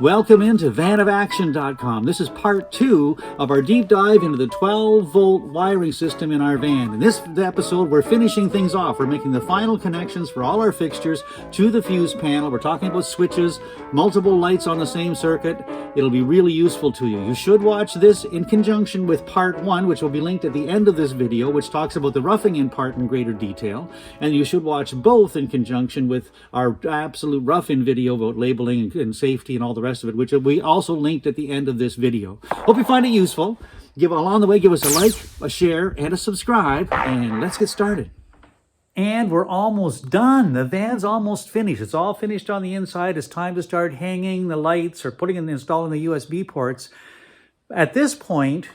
Welcome into vanofaction.com. This is part 2 of our deep dive into the 12-volt wiring system in our van. In this episode, we're finishing things off. We're making the final connections for all our fixtures to the fuse panel. We're talking about switches, multiple lights on the same circuit. It'll be really useful to you. You should watch this in conjunction with part 1, which will be linked at the end of this video, which talks about the roughing in part in greater detail. And you should watch both in conjunction with our absolute rough-in video about labeling and safety and all the rest of it, which will be also linked at the end of this video. Hope you find it useful. Along the way, give us a like, a share, and a subscribe, and let's get started. And we're almost done. The van's almost finished. It's all finished on the inside. It's time to start hanging the lights or installing the USB ports. At this point,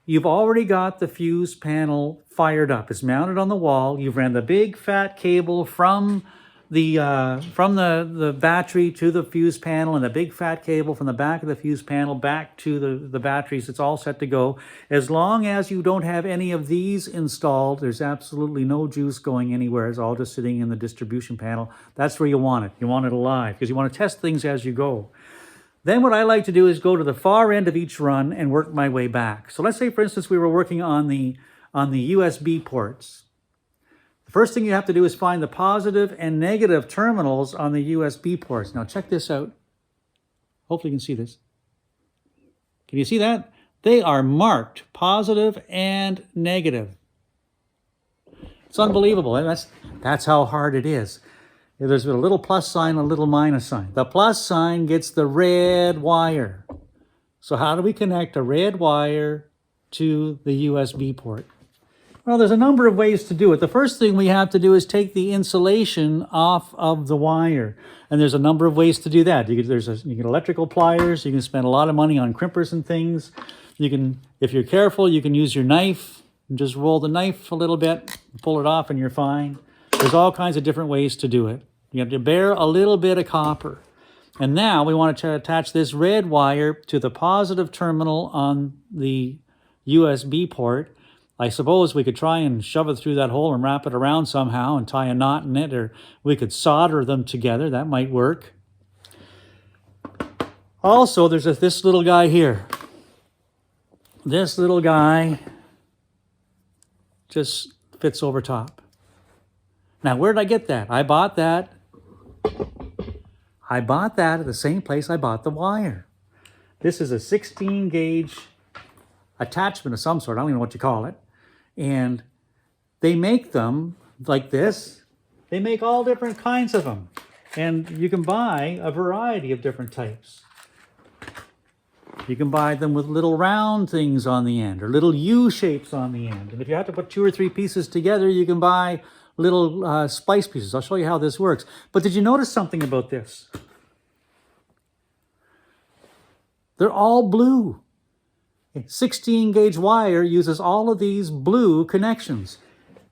you've already got the fuse panel fired up. It's mounted on the wall. You've ran the big fat cable from the battery to the fuse panel, and the big fat cable from the back of the fuse panel back to the batteries. It's all set to go. As long as you don't have any of these installed, there's absolutely no juice going anywhere. It's all just sitting in the distribution panel. That's where you want it. You want it alive because you want to test things as you go. Then what I like to do is go to the far end of each run and work my way back. So let's say, for instance, we were working on the USB ports. The first thing you have to do is find the positive and negative terminals on the USB ports. Now check this out. Hopefully you can see this. Can you see that? They are marked positive and negative. It's unbelievable. And that's how hard it is. There's a little plus sign, a little minus sign. The plus sign gets the red wire. So how do we connect a red wire to the USB port? Well, there's a number of ways to do it. The first thing we have to do is take the insulation off of the wire. And there's a number of ways to do that. You can electrical pliers. You can spend a lot of money on crimpers and things. You can, if you're careful, you can use your knife and just roll the knife a little bit, pull it off, and you're fine. There's all kinds of different ways to do it. You have to bare a little bit of copper. And now we want to attach this red wire to the positive terminal on the USB port. I suppose we could try and shove it through that hole and wrap it around somehow and tie a knot in it, or we could solder them together. That might work. Also, there's this little guy here. This little guy just fits over top. Now, where did I get that? I bought that at the same place I bought the wire. This is a 16 gauge attachment of some sort. I don't even know what you call it. And they make them like this. They make all different kinds of them. And you can buy a variety of different types. You can buy them with little round things on the end or little U shapes on the end. And if you have to put 2 or 3 pieces together, you can buy little splice pieces. I'll show you how this works. But did you notice something about this? They're all blue. 16 gauge wire uses all of these blue connections.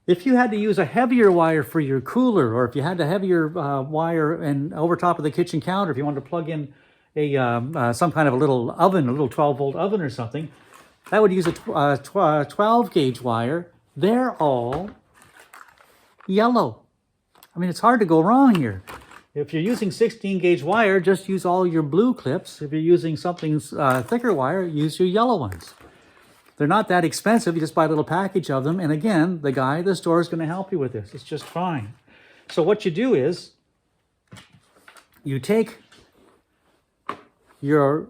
If you had to use a heavier wire for your cooler, or if you had a heavier wire and over top of the kitchen counter, if you wanted to plug in a some kind of a little oven, a little 12-volt oven or something, that would use a 12 gauge wire. They're all yellow. I mean, it's hard to go wrong here. If you're using 16 gauge wire, just use all your blue clips. If you're using something thicker wire, use your yellow ones. They're not that expensive. You just buy a little package of them. And again, the guy at the store is going to help you with this. It's just fine. So what you do is you take your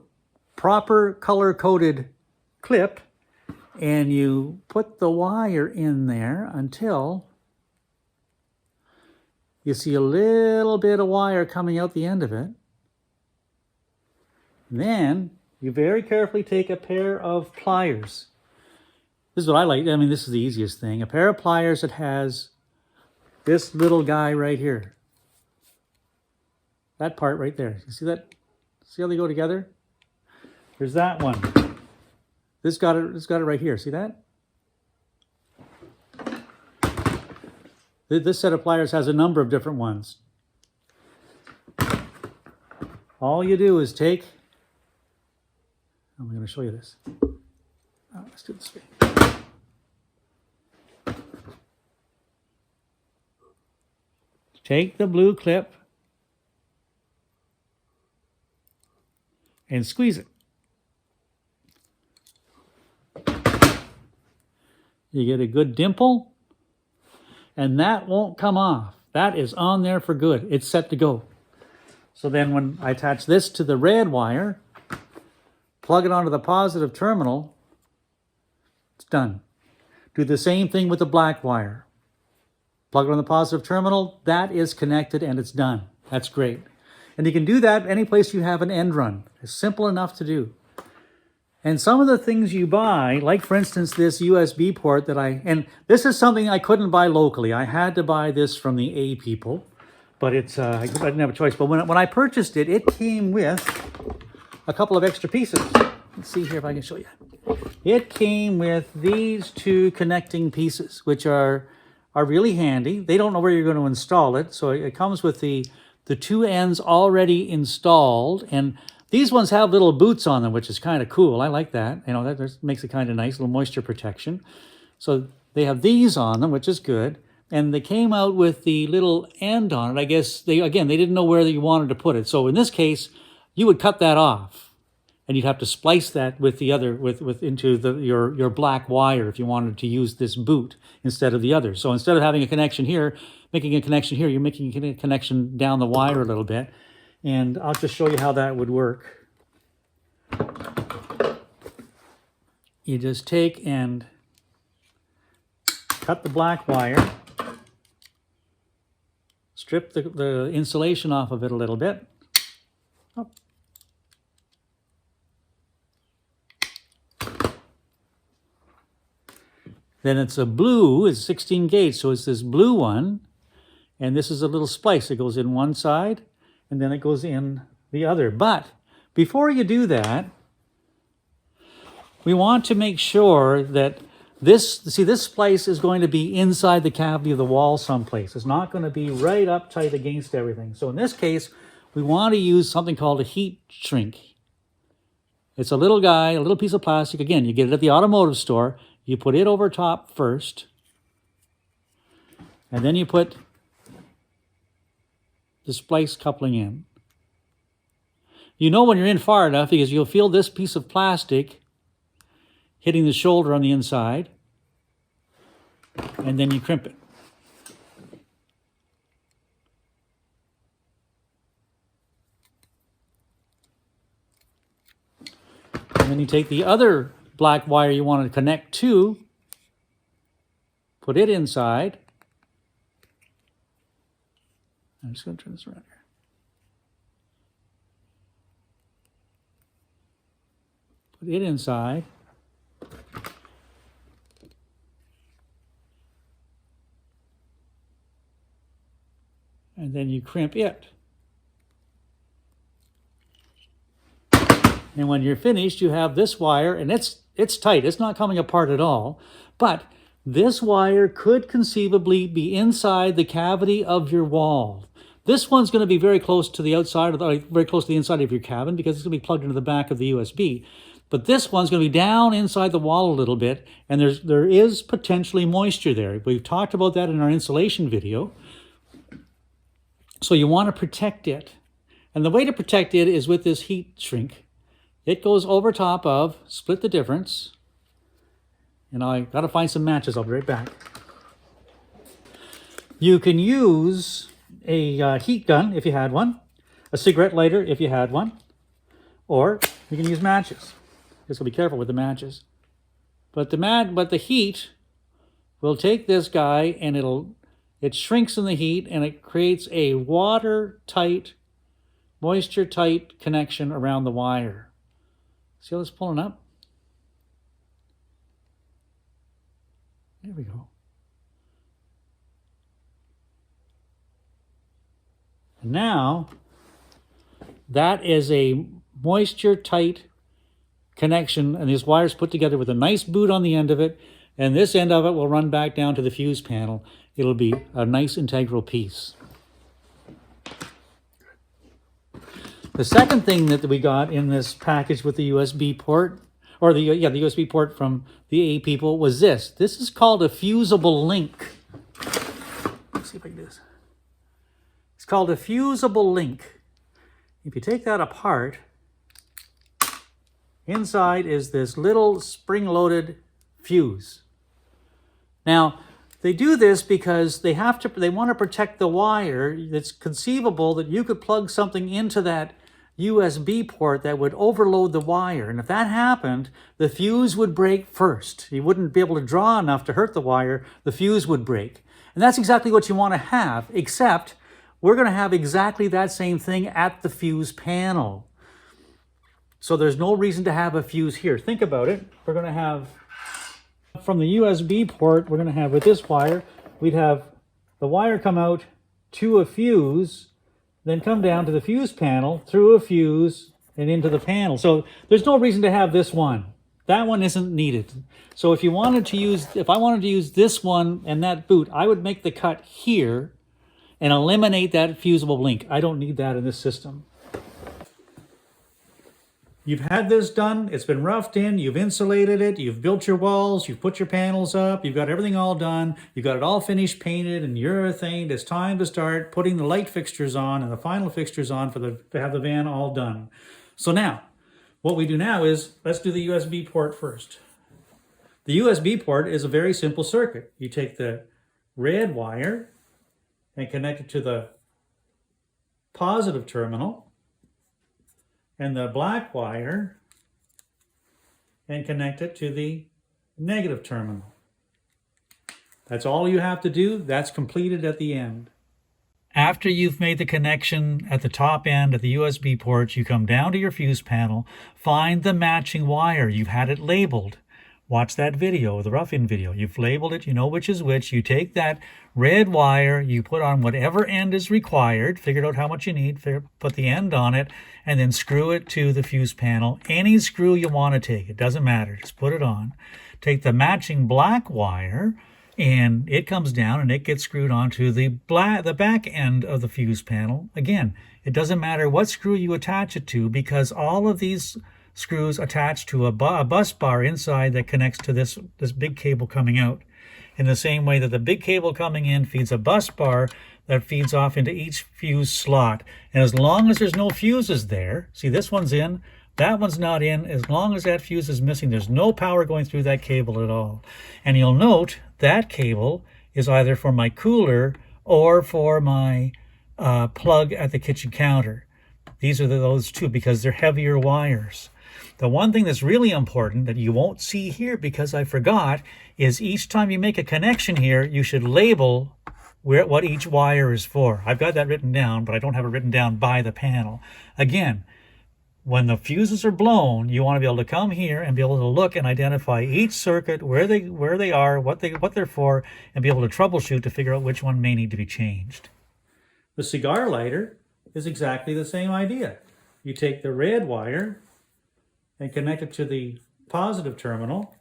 proper color-coded clip and you put the wire in there until you see a little bit of wire coming out the end of it. Then you very carefully take a pair of pliers. This is what I like. I mean, this is the easiest thing. A pair of pliers that has this little guy right here. That part right there. You see that? See how they go together? There's that one. This got it right here. See that? This set of pliers has a number of different ones. All you do is take, I'm going to show you this. Let's do it this way. Take the blue clip and squeeze it. You get a good dimple, and that won't come off. That is on there for good. It's set to go. So then when I attach this to the red wire, plug it onto the positive terminal, it's done. Do the same thing with the black wire. Plug it on the positive terminal, that is connected and it's done. That's great. And you can do that any place you have an end run. It's simple enough to do. And some of the things you buy, like for instance this USB port and this is something I couldn't buy locally. I had to buy this from the A people, but it's I didn't have a choice. But when I purchased it, it came with a couple of extra pieces. Let's see here if I can show you. It came with these two connecting pieces, which are really handy. They don't know where you're going to install it, so it comes with the two ends already installed, and these ones have little boots on them, which is kind of cool. I like that. You know, that makes it kind of nice, little moisture protection. So they have these on them, which is good. And they came out with the little end on it. I guess they didn't know where you wanted to put it. So in this case, you would cut that off, and you'd have to splice that with the other into your black wire if you wanted to use this boot instead of the other. So instead of having a connection here, making a connection here, you're making a connection down the wire a little bit. And I'll just show you how that would work. You just take and cut the black wire, strip the insulation off of it a little bit. Oh. Then it's a blue, it's 16 gauge, so it's this blue one. And this is a little splice. It goes in one side, and then it goes in the other. But before you do that, we want to make sure that this splice is going to be inside the cavity of the wall someplace. It's not going to be right up tight against everything. So in this case, we want to use something called a heat shrink. It's a little guy, a little piece of plastic. Again, you get it at the automotive store. You put it over top first, and then you put the splice coupling in. You know when you're in far enough because you'll feel this piece of plastic hitting the shoulder on the inside, and then you crimp it. And then you take the other black wire you want to connect to, put it inside. I'm just going to turn this around here. Put it inside. And then you crimp it. And when you're finished, you have this wire, and it's tight. It's not coming apart at all. But this wire could conceivably be inside the cavity of your wall. This one's going to be very close to the outside very close to the inside of your cabin because it's going to be plugged into the back of the USB. But this one's going to be down inside the wall a little bit, and there is potentially moisture there. We've talked about that in our insulation video. So you want to protect it. And the way to protect it is with this heat shrink. It goes over top of, split the difference. And I got to find some matches. I'll be right back. You can use a heat gun if you had one, a cigarette lighter if you had one, or you can use matches. Just be careful with the matches. But the heat will take this guy and it shrinks in the heat and it creates a watertight, moisture-tight connection around the wire. See how it's pulling up? There we go. And now, that is a moisture-tight connection, and these wires put together with a nice boot on the end of it, and this end of it will run back down to the fuse panel. It'll be a nice integral piece. The second thing that we got in this package with the USB port, or the USB port from the A people, was this. This is called a Fusible Link. Let's see if I can do this. It's called a Fusible Link. If you take that apart, Inside is this little spring-loaded fuse. Now, they do this because they want to protect the wire. It's conceivable that you could plug something into that USB port that would overload the wire. And if that happened, the fuse would break first. You wouldn't be able to draw enough to hurt the wire. The fuse would break. And that's exactly what you want to have, except we're going to have exactly that same thing at the fuse panel. So there's no reason to have a fuse here. Think about it. We're going to have, from the USB port, we're going to have with this wire, we'd have the wire come out to a fuse, then come down to the fuse panel, through a fuse, and into the panel. So there's no reason to have this one. That one isn't needed. So if I wanted to use this one and that boot, I would make the cut here and eliminate that fusible link. I don't need that in this system. You've had this done, it's been roughed in, you've insulated it, you've built your walls, you've put your panels up, you've got everything all done, you've got it all finished, painted and urethaned. It's time to start putting the light fixtures on and the final fixtures on to have the van all done. So now, what we do now is, let's do the USB port first. The USB port is a very simple circuit. You take the red wire and connect it to the positive terminal, and the black wire and connect it to the negative terminal. That's all you have to do. That's completed at the end. After you've made the connection at the top end of the USB port, you come down to your fuse panel, find the matching wire. You've had it labeled. Watch that video, the rough-in video. You've labeled it, you know which is which. You take that red wire, you put on whatever end is required, figure out how much you need, put the end on it, and then screw it to the fuse panel. Any screw you want to take, it doesn't matter, just put it on. Take the matching black wire, and it comes down and it gets screwed onto the back end of the fuse panel. Again, it doesn't matter what screw you attach it to, because all of these screws attached to a bus bar inside that connects to this big cable coming out. In the same way that the big cable coming in feeds a bus bar that feeds off into each fuse slot. And as long as there's no fuses there, see, this one's in, that one's not in, as long as that fuse is missing, there's no power going through that cable at all. And you'll note that cable is either for my cooler or for my plug at the kitchen counter. These are those two because they're heavier wires. The one thing that's really important that you won't see here because I forgot is each time you make a connection here, you should label what each wire is for. I've got that written down, but I don't have it written down by the panel. Again, when the fuses are blown, you want to be able to come here and be able to look and identify each circuit, where they are, what they're for, and be able to troubleshoot to figure out which one may need to be changed. The cigar lighter is exactly the same idea. You take the red wire and connect it to the positive terminal,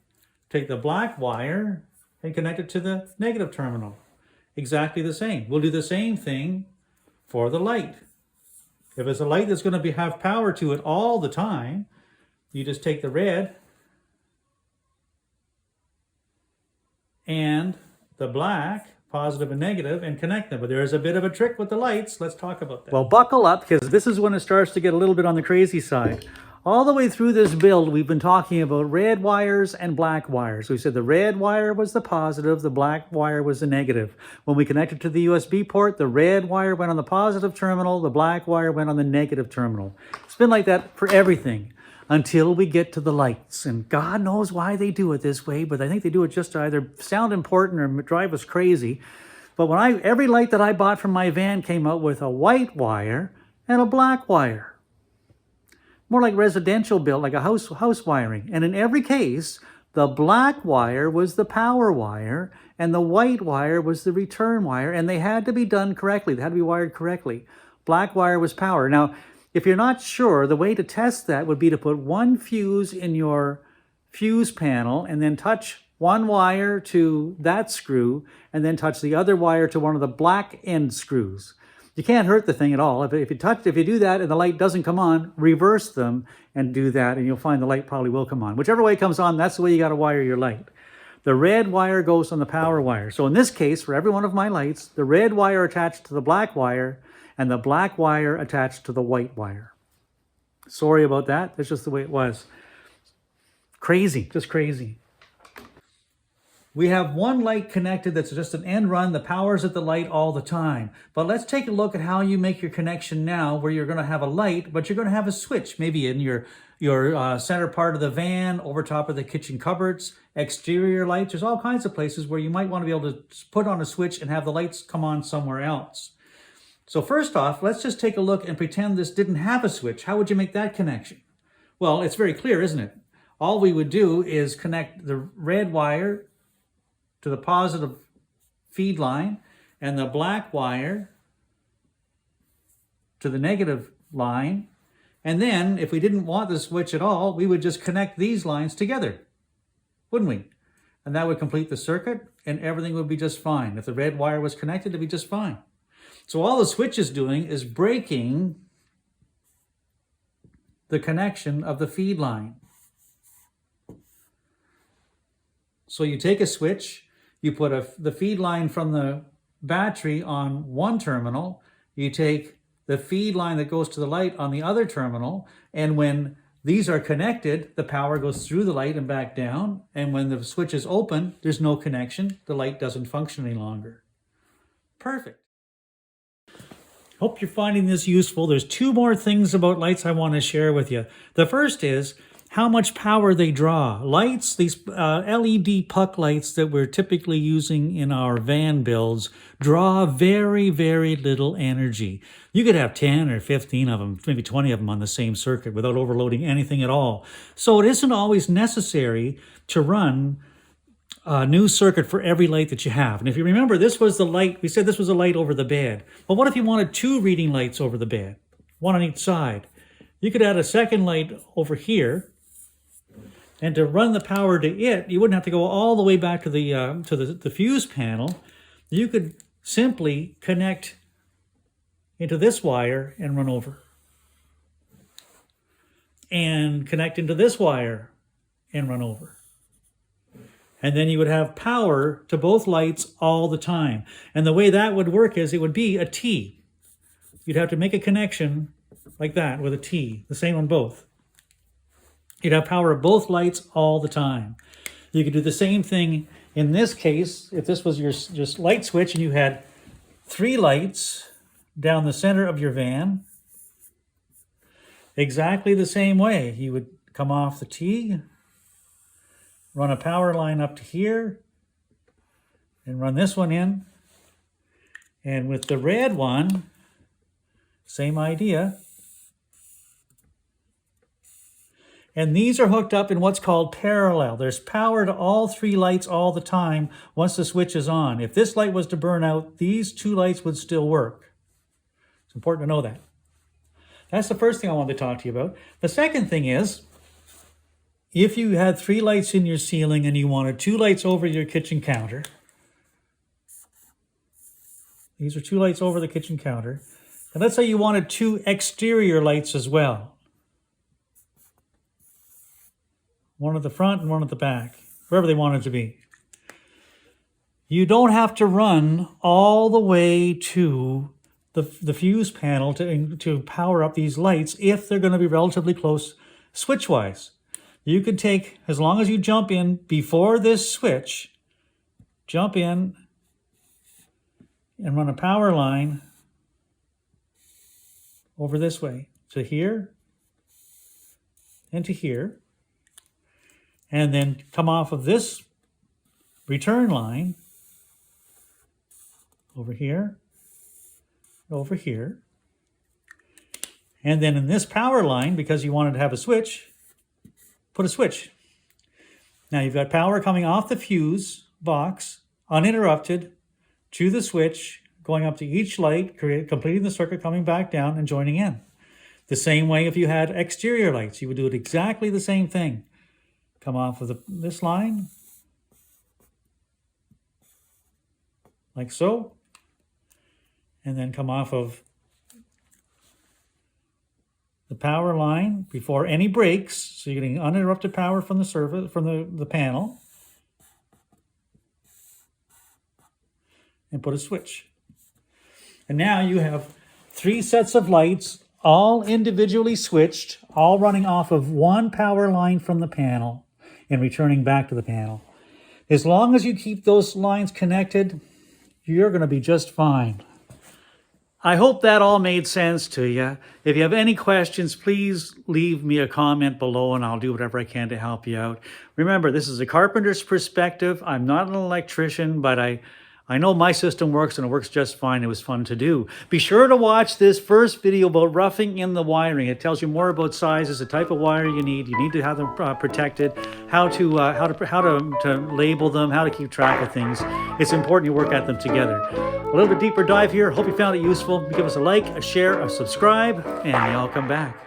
take the black wire and connect it to the negative terminal. Exactly the same. We'll do the same thing for the light. If it's a light that's going to have power to it all the time, you just take the red and the black, positive and negative, and connect them. But there is a bit of a trick with the lights. Let's talk about that. Well, buckle up, because this is when it starts to get a little bit on the crazy side. All the way through this build, we've been talking about red wires and black wires. We said the red wire was the positive, the black wire was the negative. When we connected to the USB port, the red wire went on the positive terminal, the black wire went on the negative terminal. It's been like that for everything until we get to the lights. And God knows why they do it this way, but I think they do it just to either sound important or drive us crazy. But every light that I bought from my van came out with a white wire and a black wire. More like residential built, like a house wiring. And in every case, the black wire was the power wire and the white wire was the return wire, and they had to be done correctly. They had to be wired correctly. Black wire was power. Now, if you're not sure, the way to test that would be to put one fuse in your fuse panel and then touch one wire to that screw and then touch the other wire to one of the black end screws. You can't hurt the thing at all. If you do that and the light doesn't come on, reverse them and do that, and you'll find the light probably will come on. Whichever way it comes on, that's the way you got to wire your light. The red wire goes on the power wire. So in this case, for every one of my lights, the red wire attached to the black wire and the black wire attached to the white wire. Sorry about that. That's just the way it was. Crazy, just crazy. We have one light connected that's just an end run. The power's at the light all the time. But let's take a look at how you make your connection now, where you're going to have a light, but you're going to have a switch, maybe in your center part of the van, over top of the kitchen cupboards, exterior lights. There's all kinds of places where you might want to be able to put on a switch and have the lights come on somewhere else. So first off, let's just take a look and pretend this didn't have a switch. How would you make that connection? Well, it's very clear, isn't it? All we would do is connect the red wire to the positive feed line and the black wire to the negative line. And then if we didn't want the switch at all, we would just connect these lines together, wouldn't we? And that would complete the circuit and everything would be just fine. If the red wire was connected, it'd be just fine. So all the switch is doing is breaking the connection of the feed line. So you take a switch, you put the feed line from the battery on one terminal, you take the feed line that goes to the light on the other terminal, and when these are connected, the power goes through the light and back down, and when the switch is open, there's no connection, the light doesn't function any longer. Perfect. Hope you're finding this useful. There's two more things about lights I want to share with you. The first is how much power they draw. Lights, these LED puck lights that we're typically using in our van builds, draw very, very little energy. You could have 10 or 15 of them, maybe 20 of them on the same circuit without overloading anything at all. So it isn't always necessary to run a new circuit for every light that you have. And if you remember, this was the light, we said this was a light over the bed. Well, what if you wanted two reading lights over the bed, one on each side? You could add a second light over here, and to run the power to it, you wouldn't have to go all the way back to the fuse panel. You could simply connect into this wire and run over. And connect into this wire and run over. And then you would have power to both lights all the time. And the way that would work is it would be a T. You'd have to make a connection like that with a T, the same on both. You'd have power of both lights all the time. You could do the same thing in this case. If this was your light switch and you had 3 lights down the center of your van, exactly the same way. You would come off the T, run a power line up to here, and run this one in. And with the red one, same idea. And these are hooked up in what's called parallel. There's power to all 3 lights all the time once the switch is on. If this light was to burn out, these 2 lights would still work. It's important to know that. That's the first thing I wanted to talk to you about. The second thing is, if you had 3 lights in your ceiling and you wanted 2 lights over your kitchen counter, these are 2 lights over the kitchen counter, and let's say you wanted 2 exterior lights as well. One at the front and one at the back, wherever they want it to be. You don't have to run all the way to the fuse panel to power up these lights if they're going to be relatively close switch-wise. You could take, as long as you jump in before this switch, jump in and run a power line over this way to here and to here. And then come off of this return line over here, over here. And then in this power line, because you wanted to have a switch, put a switch. Now you've got power coming off the fuse box, uninterrupted, to the switch, going up to each light, completing the circuit, coming back down and joining in. The same way if you had exterior lights, you would do it exactly the same thing. Come off of this line, like so, and then come off of the power line before any breaks, so you're getting uninterrupted power from the surface, from the panel, and put a switch. And now you have 3 sets of lights, all individually switched, all running off of one power line from the panel. and returning back to the panel. As long as you keep those lines connected, you're going to be just fine. I hope that all made sense to you. If you have any questions, please leave me a comment below and I'll do whatever I can to help you out. Remember, this is a carpenter's perspective. I'm not an electrician, but I know my system works and it works just fine. It was fun to do. Be sure to watch this first video about roughing in the wiring. It tells you more about sizes, the type of wire you need. You need to have them protected, how to label them, how to keep track of things. It's important you work at them together. A little bit deeper dive here. Hope you found it useful. Give us a like, a share, a subscribe, and y'all come back.